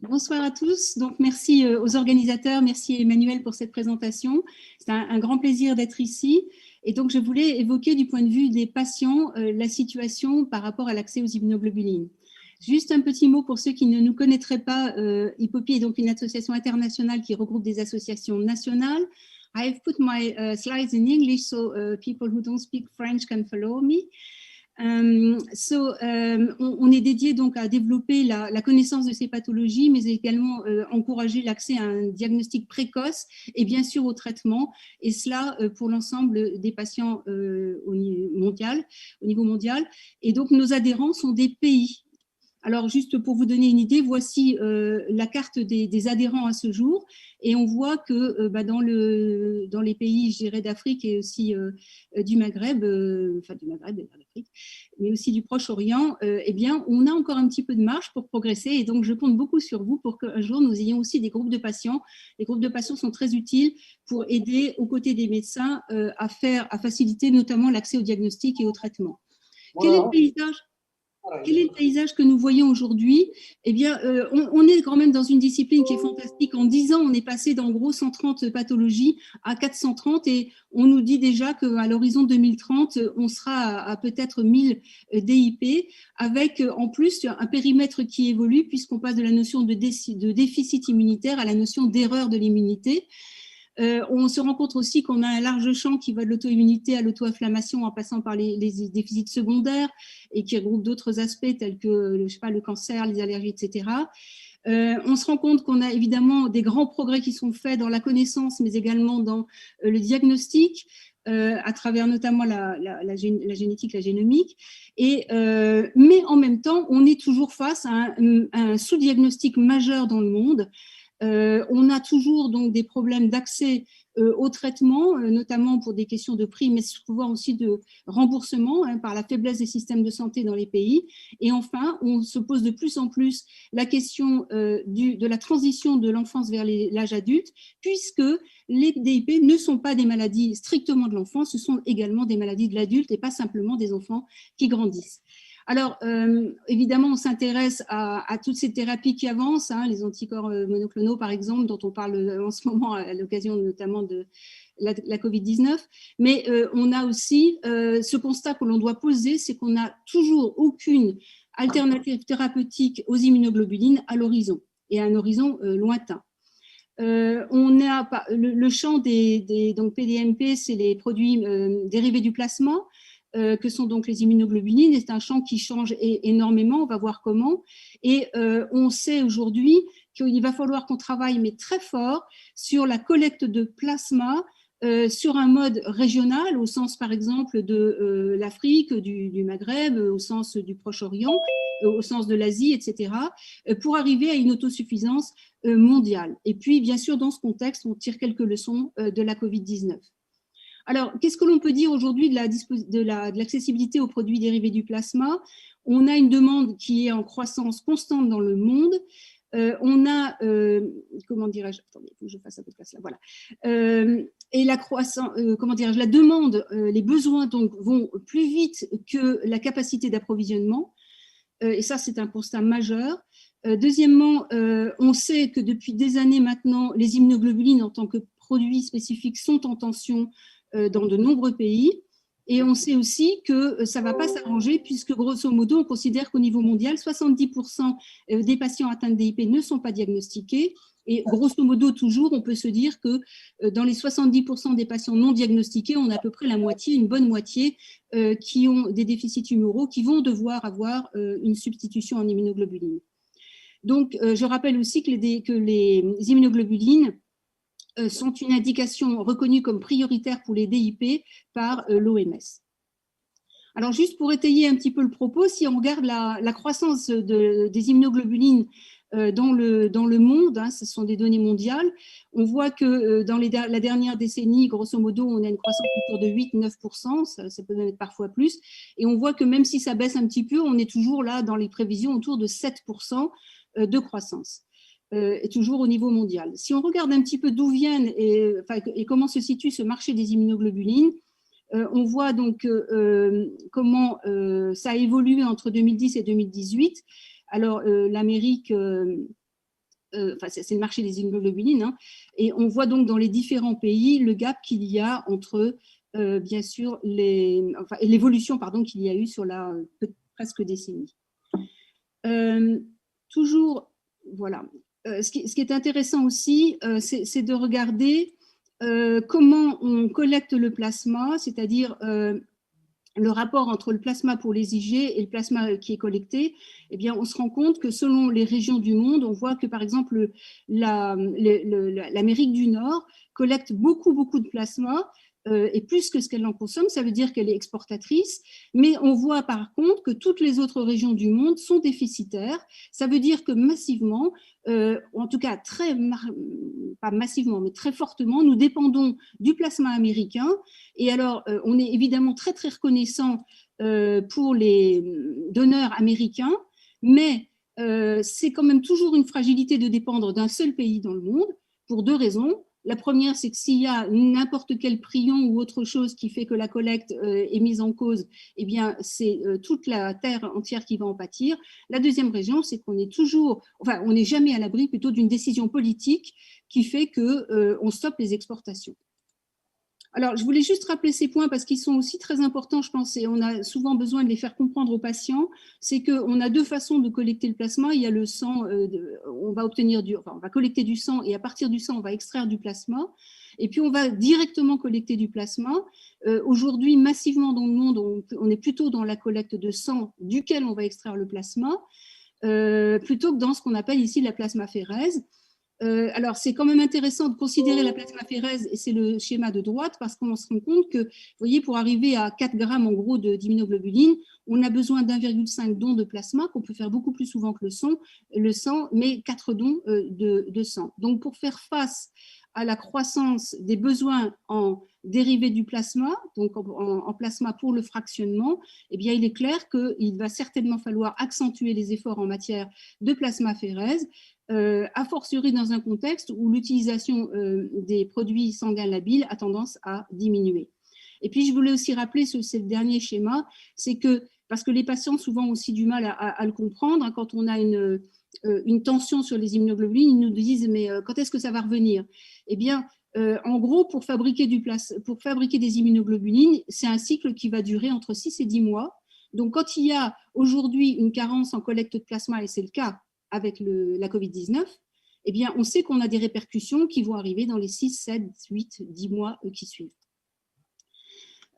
Bonsoir à tous. Donc, merci aux organisateurs, merci Emmanuel pour cette présentation. C'est un grand plaisir d'être ici. Et donc, je voulais évoquer du point de vue des patients la situation par rapport à l'accès aux immunoglobulines. Juste un petit mot pour ceux qui ne nous connaîtraient pas. Hippopie est donc une association internationale qui regroupe des associations nationales. I've put my slides in English so people who don't speak French can follow me. On est dédié donc à développer la connaissance de ces pathologies, mais également encourager l'accès à un diagnostic précoce et bien sûr au traitement, et cela pour l'ensemble des patients au niveau mondial. Et donc nos adhérents sont des pays. Alors, juste pour vous donner une idée, voici la carte des adhérents à ce jour. Et on voit que dans les pays, je dirais, d'Afrique et aussi du Maghreb, d'Afrique, mais aussi du Proche-Orient, eh bien, on a encore un petit peu de marge pour progresser. Et donc, je compte beaucoup sur vous pour qu'un jour, nous ayons aussi des groupes de patients. Les groupes de patients sont très utiles pour aider, aux côtés des médecins, à faciliter notamment l'accès au diagnostic et au traitement. Quel est le paysage ? Quel est le paysage que nous voyons aujourd'hui? Eh bien, on est quand même dans une discipline qui est fantastique. En 10 ans, on est passé d'en gros 130 pathologies à 430 et on nous dit déjà qu'à l'horizon 2030, on sera à peut-être 1000 DIP avec en plus un périmètre qui évolue puisqu'on passe de la notion de déficit immunitaire à la notion d'erreur de l'immunité. On se rend compte aussi qu'on a un large champ qui va de l'auto-immunité à l'auto-inflammation en passant par les déficits secondaires et qui regroupe d'autres aspects tels que je sais pas, le cancer, les allergies, etc. On se rend compte qu'on a évidemment des grands progrès qui sont faits dans la connaissance, mais également dans le diagnostic, à travers notamment la génétique, la génomique. Mais en même temps, on est toujours face à un sous-diagnostic majeur dans le monde. On a toujours donc des problèmes d'accès au traitement, notamment pour des questions de prix, mais souvent aussi de remboursement par la faiblesse des systèmes de santé dans les pays. Et enfin, on se pose de plus en plus la question de la transition de l'enfance vers l'âge adulte, puisque les DIP ne sont pas des maladies strictement de l'enfance, ce sont également des maladies de l'adulte et pas simplement des enfants qui grandissent. Alors, évidemment, on s'intéresse à toutes ces thérapies qui avancent, les anticorps monoclonaux, par exemple, dont on parle en ce moment à l'occasion notamment de la Covid-19. Mais on a aussi ce constat que l'on doit poser, c'est qu'on n'a toujours aucune alternative thérapeutique aux immunoglobulines à l'horizon, et à un horizon lointain. On a le champ donc PDMP, c'est les produits dérivés du plasma, que sont donc les immunoglobulines. C'est un champ qui change énormément, on va voir comment. Et on sait aujourd'hui qu'il va falloir qu'on travaille, mais très fort, sur la collecte de plasma sur un mode régional, au sens par exemple de l'Afrique, du Maghreb, au sens du Proche-Orient, au sens de l'Asie, etc., pour arriver à une autosuffisance mondiale. Et puis, bien sûr, dans ce contexte, on tire quelques leçons de la Covid-19. Alors, qu'est-ce que l'on peut dire aujourd'hui de l'accessibilité aux produits dérivés du plasma? On a une demande qui est en croissance constante dans le monde. On a, comment dirais-je, attendez, il faut que je fasse un peu de place là, voilà. Et la croissance, comment dirais-je, la demande, les besoins donc vont plus vite que la capacité d'approvisionnement. Et ça, c'est un constat majeur. Deuxièmement, on sait que depuis des années maintenant, les immunoglobulines en tant que produits spécifiques sont en tension dans de nombreux pays. Et on sait aussi que ça ne va pas s'arranger puisque, grosso modo, on considère qu'au niveau mondial, 70% des patients atteints de DIP ne sont pas diagnostiqués. Et grosso modo, toujours, on peut se dire que dans les 70% des patients non diagnostiqués, on a à peu près la moitié, une bonne moitié, qui ont des déficits tumoraux, qui vont devoir avoir une substitution en immunoglobulines. Donc, je rappelle aussi que les immunoglobulines sont une indication reconnue comme prioritaire pour les DIP par l'OMS. Alors, juste pour étayer un petit peu le propos, si on regarde la croissance des immunoglobulines dans le monde, ce sont des données mondiales, on voit que dans la dernière décennie, grosso modo, on a une croissance autour de 8-9%, ça peut même être parfois plus, et on voit que même si ça baisse un petit peu, on est toujours là dans les prévisions autour de 7% de croissance. Et toujours au niveau mondial. Si on regarde un petit peu d'où viennent et comment se situe ce marché des immunoglobulines, on voit donc comment ça a évolué entre 2010 et 2018. Alors, l'Amérique enfin c'est le marché des immunoglobulines, hein, et on voit donc dans les différents pays le gap qu'il y a entre, bien sûr, l'évolution qu'il y a eu sur la presque décennie. Toujours, voilà. Ce qui est intéressant aussi, c'est de regarder comment on collecte le plasma, c'est-à-dire le rapport entre le plasma pour les IG et le plasma qui est collecté. Eh bien, on se rend compte que selon les régions du monde, on voit que par exemple l'Amérique du Nord collecte beaucoup de plasma, et plus que ce qu'elle en consomme. Ça veut dire qu'elle est exportatrice, mais on voit par contre que toutes les autres régions du monde sont déficitaires. Ça veut dire que massivement, en tout cas pas massivement, mais très fortement, nous dépendons du plasma américain. Et alors, on est évidemment très reconnaissant pour les donneurs américains, mais c'est quand même toujours une fragilité de dépendre d'un seul pays dans le monde, pour deux raisons. La première, c'est que s'il y a n'importe quel prion ou autre chose qui fait que la collecte est mise en cause, eh bien, c'est toute la terre entière qui va en pâtir. La deuxième raison, c'est qu'on est toujours, enfin, on n'est jamais à l'abri plutôt d'une décision politique qui fait qu'on stoppe les exportations. Alors, je voulais juste rappeler ces points parce qu'ils sont aussi très importants, je pense, et on a souvent besoin de les faire comprendre aux patients. C'est qu'on a deux façons de collecter le plasma. Il y a le sang, on va collecter du sang et à partir du sang, on va extraire du plasma. Et puis, on va directement collecter du plasma. Aujourd'hui, massivement dans le monde, on est plutôt dans la collecte de sang duquel on va extraire le plasma, plutôt que dans ce qu'on appelle ici la plasmaphérèse. Alors, c'est quand même intéressant de considérer la plasmaphérèse, et c'est le schéma de droite, parce qu'on se rend compte que, vous voyez, pour arriver à 4 grammes en gros d'immunoglobulines, on a besoin d'1,5 don de plasma, qu'on peut faire beaucoup plus souvent que le sang, mais 4 dons de sang. Donc, pour faire face à la croissance des besoins en dérivés du plasma, donc en plasma pour le fractionnement, eh bien, il est clair qu'il va certainement falloir accentuer les efforts en matière de plasmaphérèse, a fortiori dans un contexte où l'utilisation des produits sanguins labiles a tendance à diminuer. Et puis, je voulais aussi rappeler ce dernier schéma, c'est que, parce que les patients souvent ont aussi du mal à le comprendre, hein, quand on a une tension sur les immunoglobulines, ils nous disent « mais quand est-ce que ça va revenir ?» Eh bien, en gros, pour fabriquer des immunoglobulines, c'est un cycle qui va durer entre 6 et 10 mois. Donc, quand il y a aujourd'hui une carence en collecte de plasma, et c'est le cas avec la Covid-19, eh bien, on sait qu'on a des répercussions qui vont arriver dans les 6, 7, 8, 10 mois qui suivent.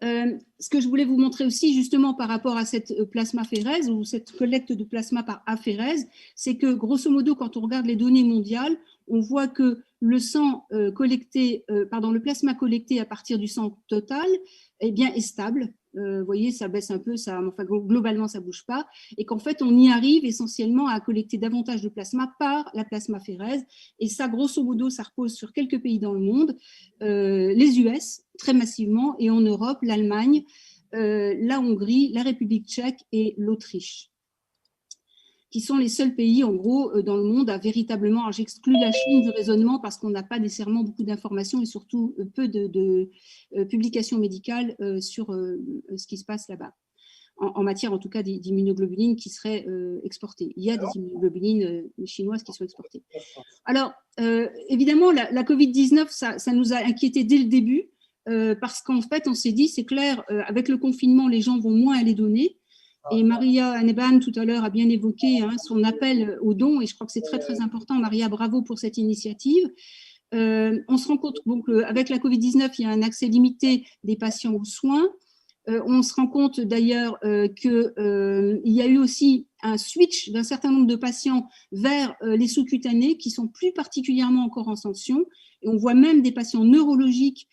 Ce que je voulais vous montrer aussi, justement, par rapport à cette plasmaphérèse ou cette collecte de plasma par aphérèse, c'est que, grosso modo, quand on regarde les données mondiales, on voit que le plasma collecté à partir du sang total, eh bien, est stable. Vous voyez, ça baisse un peu, enfin, globalement, ça ne bouge pas, et qu'en fait, on y arrive essentiellement à collecter davantage de plasma par la plasmaphérèse. Et ça, grosso modo, ça repose sur quelques pays dans le monde, les US, très massivement, et en Europe, l'Allemagne, la Hongrie, la République tchèque et l'Autriche, qui sont les seuls pays, en gros, dans le monde à véritablement, alors j'exclus la Chine du raisonnement parce qu'on n'a pas nécessairement beaucoup d'informations et surtout peu de publications médicales sur ce qui se passe là-bas, en matière en tout cas d'immunoglobulines qui seraient exportées. Il y a des immunoglobulines chinoises qui sont exportées. Alors, évidemment, la Covid-19, ça nous a inquiétés dès le début, parce qu'en fait, on s'est dit, c'est clair, avec le confinement, les gens vont moins aller donner. Et Maria Anneban, tout à l'heure, a bien évoqué son appel aux dons, et je crois que c'est très important. Maria, bravo pour cette initiative. On se rend compte qu'avec la Covid-19, il y a un accès limité des patients aux soins. On se rend compte d'ailleurs qu'il y a eu aussi un switch d'un certain nombre de patients vers les sous-cutanés qui sont plus particulièrement encore en sanction. Et on voit même des patients neurologiques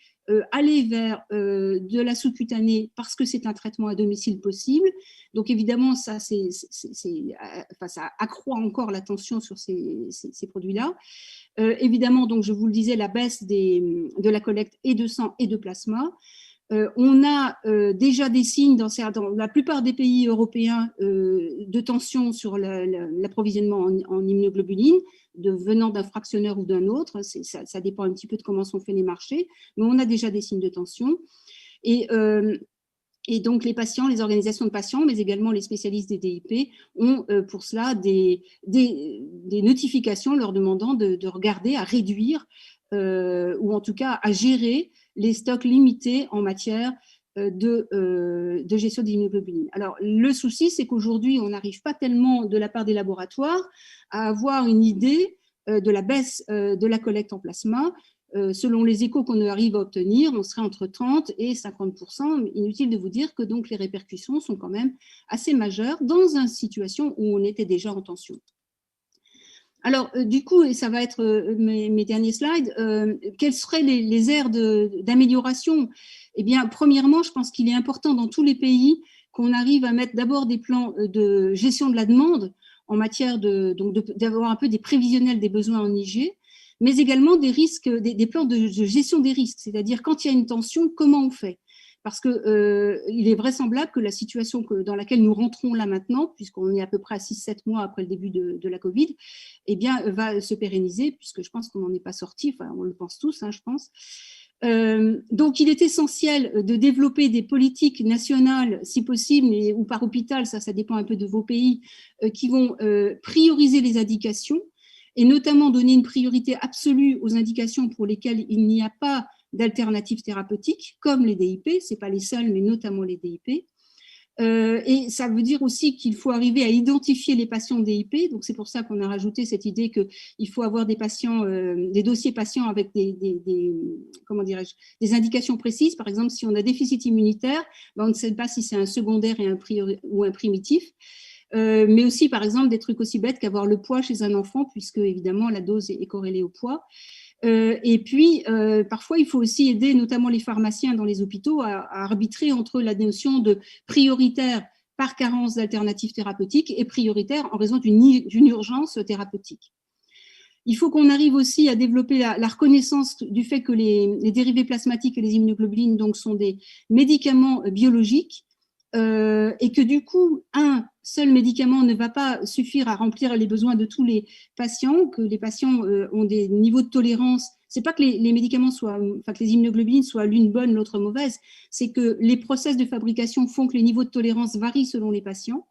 aller vers de la sous-cutanée parce que c'est un traitement à domicile possible. Donc évidemment, ça accroît encore la tension sur ces produits-là. Évidemment, donc je vous le disais, la baisse de la collecte et de sang et de plasma. On a déjà des signes dans la plupart des pays européens de tension sur l'approvisionnement en immunoglobulines, venant d'un fractionneur ou d'un autre. Ça dépend un petit peu de comment sont faits les marchés, mais on a déjà des signes de tension. Et Et donc, les patients, les organisations de patients, mais également les spécialistes des DIP ont pour cela des notifications leur demandant de regarder, à réduire ou en tout cas à gérer les stocks limités en matière de gestion des immunoglobulines. Alors, le souci, c'est qu'aujourd'hui, on n'arrive pas tellement de la part des laboratoires à avoir une idée de la baisse de la collecte en plasma. Selon les échos qu'on arrive à obtenir, on serait entre 30 et 50%. Mais inutile de vous dire que donc les répercussions sont quand même assez majeures dans une situation où on était déjà en tension. Alors, du coup, et ça va être mes derniers slides, quelles seraient les aires d'amélioration? Eh bien, premièrement, je pense qu'il est important dans tous les pays qu'on arrive à mettre d'abord des plans de gestion de la demande en matière d'avoir un peu des prévisionnels des besoins en IG, mais également des risques, des plans de gestion des risques, c'est-à-dire quand il y a une tension, comment on fait? Parce qu'il est vraisemblable que la situation dans laquelle nous rentrons là maintenant, puisqu'on est à peu près à 6-7 mois après le début de la Covid, eh bien, va se pérenniser, puisque je pense qu'on n'en est pas sorti, enfin, on le pense tous, hein, je pense. Donc, il est essentiel de développer des politiques nationales, si possible, ou par hôpital, ça dépend un peu de vos pays, qui vont prioriser les indications, et notamment donner une priorité absolue aux indications pour lesquelles il n'y a pas d'alternatives thérapeutiques, comme les DIP, ce n'est pas les seuls, mais notamment les DIP. Et ça veut dire aussi qu'il faut arriver à identifier les patients DIP. Donc, c'est pour ça qu'on a rajouté cette idée qu'il faut avoir des patients, des dossiers patients avec comment dirais-je, des indications précises. Par exemple, si on a déficit immunitaire, ben on ne sait pas si c'est un secondaire ou un primitif. Mais aussi, par exemple, des trucs aussi bêtes qu'avoir le poids chez un enfant, puisque évidemment la dose est corrélée au poids. Et puis, parfois, il faut aussi aider notamment les pharmaciens dans les hôpitaux à arbitrer entre la notion de prioritaire par carence d'alternatives thérapeutiques et prioritaire en raison d'une urgence thérapeutique. Il faut qu'on arrive aussi à développer la reconnaissance du fait que les dérivés plasmatiques et les immunoglobulines donc, sont des médicaments biologiques et que du coup, un seul médicament ne va pas suffire à remplir les besoins de tous les patients, que les patients ont des niveaux de tolérance. C'est pas que les médicaments que les immunoglobulines soient l'une bonne, l'autre mauvaise, c'est que les process de fabrication font que les niveaux de tolérance varient selon les patients,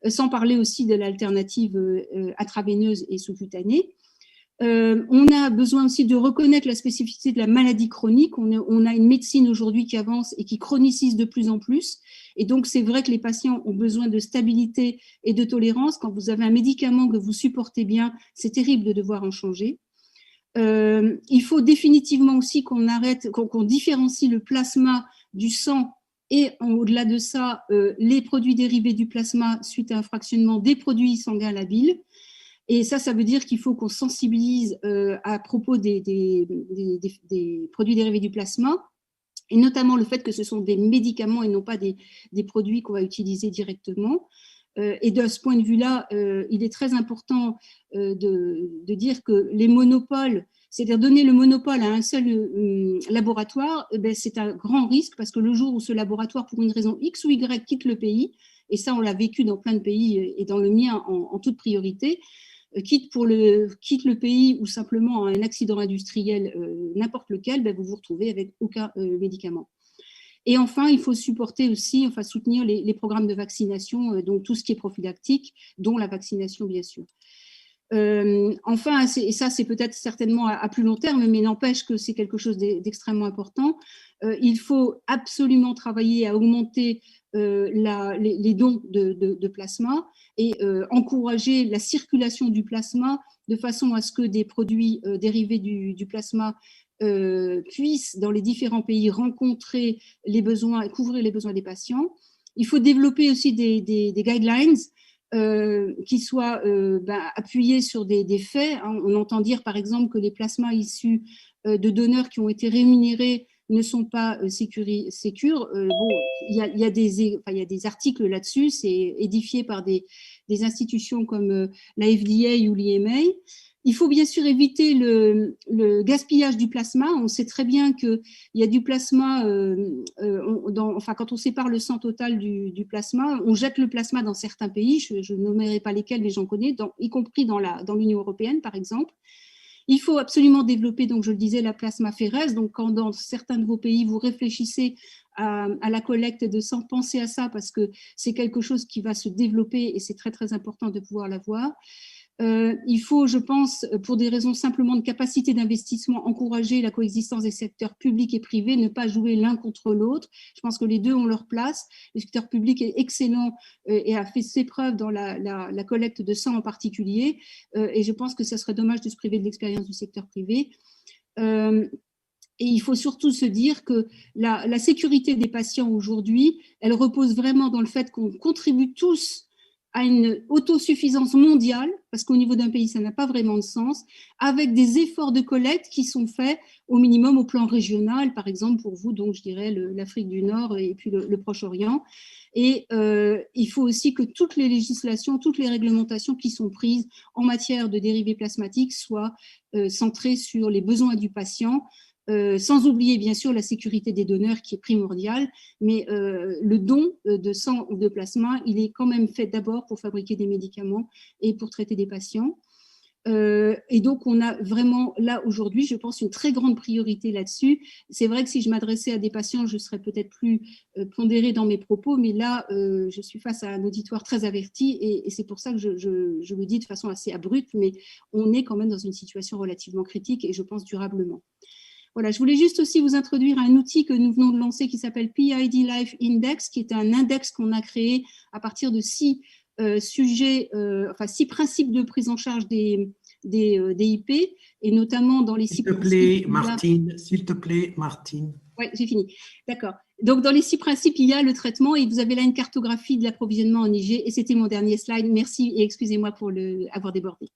sans parler aussi de l'alternative intraveineuse et sous-cutanée. On a besoin aussi de reconnaître la spécificité de la maladie chronique. On a une médecine aujourd'hui qui avance et qui chronicise de plus en plus. Et donc, c'est vrai que les patients ont besoin de stabilité et de tolérance. Quand vous avez un médicament que vous supportez bien, c'est terrible de devoir en changer. Il faut définitivement aussi qu'on différencie le plasma du sang et au-delà de ça, les produits dérivés du plasma suite à un fractionnement des produits sanguins labiles. Et ça veut dire qu'il faut qu'on sensibilise à propos des produits dérivés du plasma, et notamment le fait que ce sont des médicaments et non pas des produits qu'on va utiliser directement. Et de ce point de vue-là, il est très important de dire que les monopoles, c'est-à-dire donner le monopole à un seul laboratoire, c'est un grand risque parce que le jour où ce laboratoire, pour une raison X ou Y, quitte le pays, et ça on l'a vécu dans plein de pays et dans le mien en toute priorité, quitte le pays ou simplement un accident industriel, n'importe lequel, vous vous retrouvez avec aucun médicament. Et enfin, il faut supporter aussi, soutenir les programmes de vaccination, donc tout ce qui est prophylactique, dont la vaccination, bien sûr. Enfin, et ça c'est peut-être certainement à plus long terme, mais n'empêche que c'est quelque chose d'extrêmement important. Il faut absolument travailler à augmenter les dons de plasma et encourager la circulation du plasma de façon à ce que des produits dérivés du plasma puissent, dans les différents pays, rencontrer les besoins et couvrir les besoins des patients. Il faut développer aussi des guidelines qui soient appuyés sur des faits. On entend dire, par exemple, que les plasmas issus de donneurs qui ont été rémunérés ne sont pas sécures. Il y a des articles là-dessus, c'est édifié par des institutions comme la FDA ou l'EMA. Il faut bien sûr éviter le gaspillage du plasma. On sait très bien qu'il y a du plasma, quand on sépare le sang total du plasma, on jette le plasma dans certains pays, je ne nommerai pas lesquels, mais j'en connais, y compris dans l'Union européenne, par exemple. Il faut absolument développer, donc je le disais, la plasmaphéreuse. Donc quand dans certains de vos pays, vous réfléchissez à la collecte de sang, pensez à ça parce que c'est quelque chose qui va se développer et c'est très très important de pouvoir l'avoir. Il faut, je pense, pour des raisons simplement de capacité d'investissement, encourager la coexistence des secteurs publics et privés, ne pas jouer l'un contre l'autre. Je pense que les deux ont leur place. Le secteur public est excellent et a fait ses preuves dans la collecte de sang en particulier. Et je pense que ce serait dommage de se priver de l'expérience du secteur privé. Et il faut surtout se dire que la sécurité des patients aujourd'hui, elle repose vraiment dans le fait qu'on contribue tous à une autosuffisance mondiale, parce qu'au niveau d'un pays, ça n'a pas vraiment de sens, avec des efforts de collecte qui sont faits au minimum au plan régional, par exemple pour vous, donc je dirais l'Afrique du Nord et puis le Proche-Orient. Et il faut aussi que toutes les législations, toutes les réglementations qui sont prises en matière de dérivés plasmatiques soient centrées sur les besoins du patient, sans oublier bien sûr la sécurité des donneurs qui est primordiale, mais le don de sang ou de plasma, il est quand même fait d'abord pour fabriquer des médicaments et pour traiter des patients. Et donc, on a vraiment là aujourd'hui, je pense, une très grande priorité là-dessus. C'est vrai que si je m'adressais à des patients, je serais peut-être plus pondérée dans mes propos, mais là, je suis face à un auditoire très averti et c'est pour ça que je le dis de façon assez abrupte, mais on est quand même dans une situation relativement critique et je pense durablement. Voilà, je voulais juste aussi vous introduire un outil que nous venons de lancer qui s'appelle PID Life Index, qui est un index qu'on a créé à partir de 6 sujets, enfin 6 principes de prise en charge des IP, et notamment dans les 6 principes. S'il te plaît, Martine. Oui, j'ai fini. D'accord. Donc, dans les 6 principes, il y a le traitement et vous avez là une cartographie de l'approvisionnement en IG et c'était mon dernier slide. Merci et excusez-moi pour avoir débordé.